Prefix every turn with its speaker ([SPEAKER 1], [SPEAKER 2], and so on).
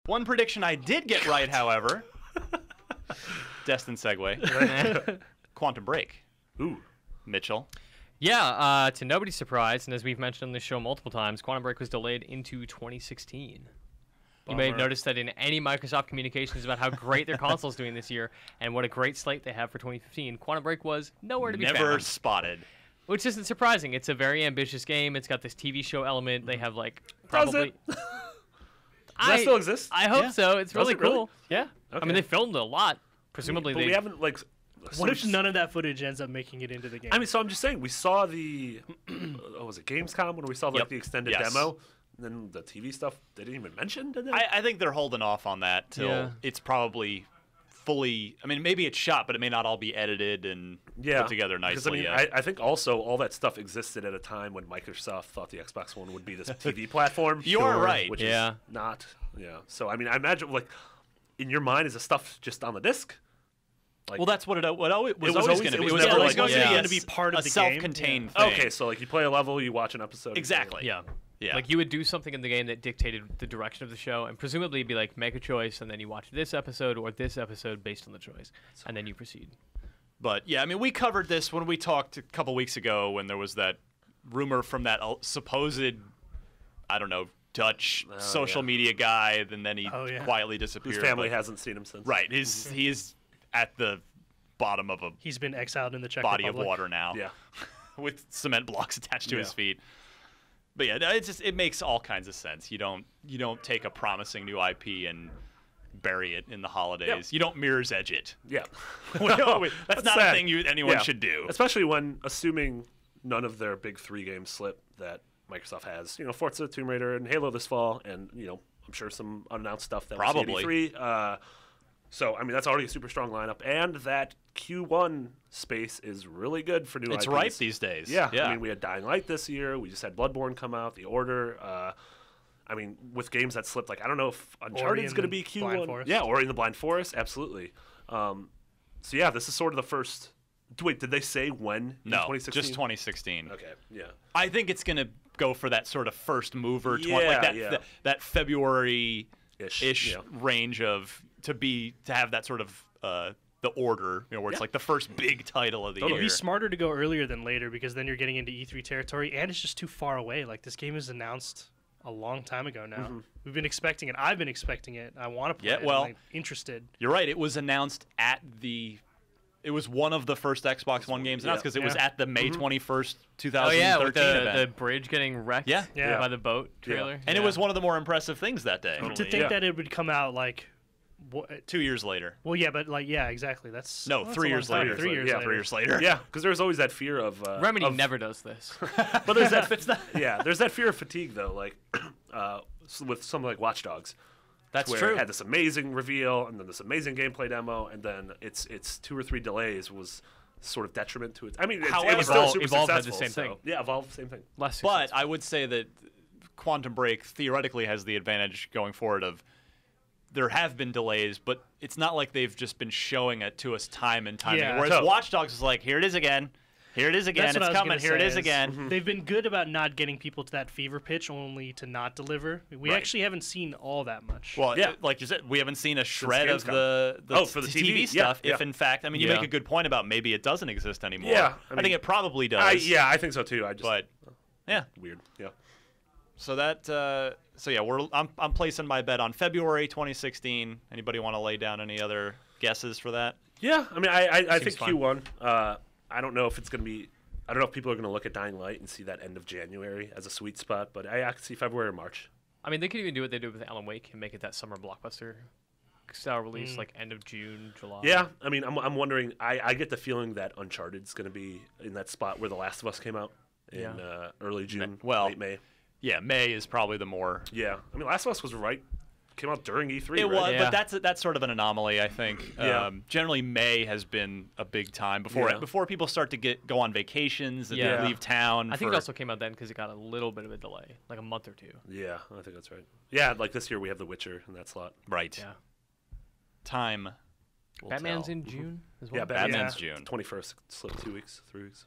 [SPEAKER 1] One prediction I did get right, however, destined segue, Quantum Break.
[SPEAKER 2] Ooh.
[SPEAKER 1] Mitchell.
[SPEAKER 3] Yeah, to nobody's surprise, and as we've mentioned on this show multiple times, Quantum Break was delayed into 2016. You may have noticed that in any Microsoft communications about how great their console's doing this year and what a great slate they have for 2015, Quantum Break was nowhere to be found.
[SPEAKER 1] Never spotted.
[SPEAKER 3] Which isn't surprising. It's a very ambitious game. It's got this TV show element. They have, like, probably...
[SPEAKER 2] Does that still exist?
[SPEAKER 3] I hope so. It's really
[SPEAKER 2] it really?
[SPEAKER 3] cool. Yeah.
[SPEAKER 2] Okay.
[SPEAKER 3] I mean, they filmed a lot. Presumably,
[SPEAKER 2] But we haven't, like...
[SPEAKER 4] What if none of that footage ends up making it into the game?
[SPEAKER 2] I mean, so I'm just saying, we saw the... was it Gamescom when we saw, like,
[SPEAKER 1] Yep.
[SPEAKER 2] the extended
[SPEAKER 1] Yes.
[SPEAKER 2] demo? And then the TV stuff, they didn't even mention, did they?
[SPEAKER 1] I think they're holding off on that till it's probably fully... I mean, maybe it's shot, but it may not all be edited and put together nicely
[SPEAKER 2] because, I think also all that stuff existed at a time when Microsoft thought the Xbox One would be this TV platform.
[SPEAKER 1] You're right.
[SPEAKER 2] Which is not. Yeah. So, I mean, I imagine, like, in your mind, is the stuff just on the disc? Like,
[SPEAKER 1] well, that's what it was always going to be.
[SPEAKER 2] It was
[SPEAKER 1] never
[SPEAKER 2] never
[SPEAKER 1] like
[SPEAKER 2] going
[SPEAKER 4] to be part of the game.
[SPEAKER 1] self-contained thing.
[SPEAKER 2] Okay, so, like, you play a level, you watch an episode.
[SPEAKER 1] Exactly.
[SPEAKER 3] Yeah.
[SPEAKER 1] Yeah.
[SPEAKER 3] Like, you would do something in the game that dictated the direction of the show, and presumably be like, make a choice, and then you watch this episode or this episode based on the choice, and then you proceed.
[SPEAKER 1] But, yeah, I mean, we covered this when we talked a couple weeks ago when there was that rumor from that supposed, I don't know, Dutch social media guy, and then he quietly disappeared.
[SPEAKER 2] Whose family hasn't seen him since.
[SPEAKER 1] Right. He is at the bottom of a
[SPEAKER 4] He's been exiled in the Czech
[SPEAKER 1] body
[SPEAKER 4] Republic.
[SPEAKER 1] of water now.
[SPEAKER 2] Yeah.
[SPEAKER 1] With cement blocks attached to his feet. But yeah, it makes all kinds of sense. You don't take a promising new IP and bury it in the holidays.
[SPEAKER 2] Yep.
[SPEAKER 1] You don't Mirror's Edge it.
[SPEAKER 2] Yeah.
[SPEAKER 1] That's not a thing anyone should do.
[SPEAKER 2] Especially when, assuming none of their big 3 games slip, that Microsoft has, Forza, Tomb Raider, and Halo this fall, and, I'm sure some unannounced stuff that
[SPEAKER 1] Probably.
[SPEAKER 2] was E3. So, I mean, that's already a super strong lineup, and that Q1 space is really good for new IPs.
[SPEAKER 1] It's ripe these days.
[SPEAKER 2] Yeah. I mean, we had Dying Light this year. We just had Bloodborne come out, The Order. I mean, with games that slipped, like, I don't know if Uncharted's going to be Q1. Yeah, or in the Blind Forest, absolutely. So, yeah, this is sort of the first... Wait, did they say when in 2016?
[SPEAKER 1] Just 2016.
[SPEAKER 2] Okay, yeah.
[SPEAKER 1] I think it's going to go for that sort of first mover, that February-ish range of to have that sort of the Order, where it's like the first big title of the year.
[SPEAKER 4] It'd be smarter to go earlier than later because then you're getting into E3 territory, and it's just too far away. Like, this game is announced a long time ago now. We've been expecting it. I've been expecting it. I want to play it. I'm interested.
[SPEAKER 1] You're right. It was announced at the... It was one of the first Xbox One games announced because it was at the May 21st, 2013
[SPEAKER 3] with
[SPEAKER 1] event.
[SPEAKER 3] the bridge getting wrecked by the boat trailer.
[SPEAKER 1] Yeah. And it was one of the more impressive things that day.
[SPEAKER 4] To think that it would come out, like...
[SPEAKER 1] 2 years later.
[SPEAKER 4] Well, yeah, but, like, yeah, exactly. That's...
[SPEAKER 1] No, 3 years later.
[SPEAKER 4] 3 years later.
[SPEAKER 1] 3 years later.
[SPEAKER 2] Yeah, because there's always that fear of...
[SPEAKER 3] Remedy never does this.
[SPEAKER 2] But there's that... there's that fear of fatigue, though, like, with something like Watch Dogs.
[SPEAKER 1] That's
[SPEAKER 2] where
[SPEAKER 1] true.
[SPEAKER 2] It had this amazing reveal, and then this amazing gameplay demo, and then its 2 or 3 delays was sort of detriment to it. I mean, it was still super
[SPEAKER 3] Evolve
[SPEAKER 2] successful.
[SPEAKER 3] had the same thing.
[SPEAKER 2] Yeah, Evolve, same thing.
[SPEAKER 3] Less
[SPEAKER 1] but
[SPEAKER 3] successful.
[SPEAKER 1] I would say that Quantum Break theoretically has the advantage going forward of there have been delays, but it's not like they've just been showing it to us time and time again. Whereas Watch Dogs is like, here it is again. Here it is again.
[SPEAKER 4] That's what
[SPEAKER 1] It's
[SPEAKER 4] I was
[SPEAKER 1] coming.
[SPEAKER 4] gonna
[SPEAKER 1] Here it
[SPEAKER 4] say
[SPEAKER 1] is again.
[SPEAKER 4] They've been good about not getting people to that fever pitch, only to not deliver. We actually haven't seen all that much.
[SPEAKER 1] Well, like you said, we haven't seen a shred of the
[SPEAKER 2] for the TV
[SPEAKER 1] stuff.
[SPEAKER 2] Yeah.
[SPEAKER 1] If in fact, I mean, you make a good point about maybe it doesn't exist anymore.
[SPEAKER 2] Yeah,
[SPEAKER 1] I think it probably does.
[SPEAKER 2] I think so too. Weird. Yeah.
[SPEAKER 1] So that, I'm placing my bet on February 2016. Anybody want to lay down any other guesses for that?
[SPEAKER 2] Yeah, I mean, I think
[SPEAKER 3] fun.
[SPEAKER 2] Q1. I don't know if it's going to be. I don't know if people are going to look at Dying Light and see that end of January as a sweet spot, but I can see February or March.
[SPEAKER 3] I mean, they could even do what they did with Alan Wake and make it that summer blockbuster style release, like end of June, July.
[SPEAKER 2] Yeah, I mean, I'm wondering. I get the feeling that Uncharted's going to be in that spot where The Last of Us came out in early June, late May.
[SPEAKER 1] Yeah, May is probably the more.
[SPEAKER 2] Yeah, I mean, Last of Us was came out during E3.
[SPEAKER 1] It
[SPEAKER 2] right?
[SPEAKER 1] was,
[SPEAKER 3] Yeah.
[SPEAKER 1] but that's sort of an anomaly, I think. Generally, May has been a big time before people start to go on vacations and leave town.
[SPEAKER 3] I think it also came out then because it got a little bit of a delay, like a month or two.
[SPEAKER 2] Yeah, I think that's right. Yeah, like this year we have The Witcher in that slot.
[SPEAKER 1] Right.
[SPEAKER 3] Yeah.
[SPEAKER 1] Time.
[SPEAKER 3] Batman's
[SPEAKER 1] tell.
[SPEAKER 3] in June as well.
[SPEAKER 2] Yeah,
[SPEAKER 1] Batman's June.
[SPEAKER 2] 21st, slipped 2 weeks, 3 weeks.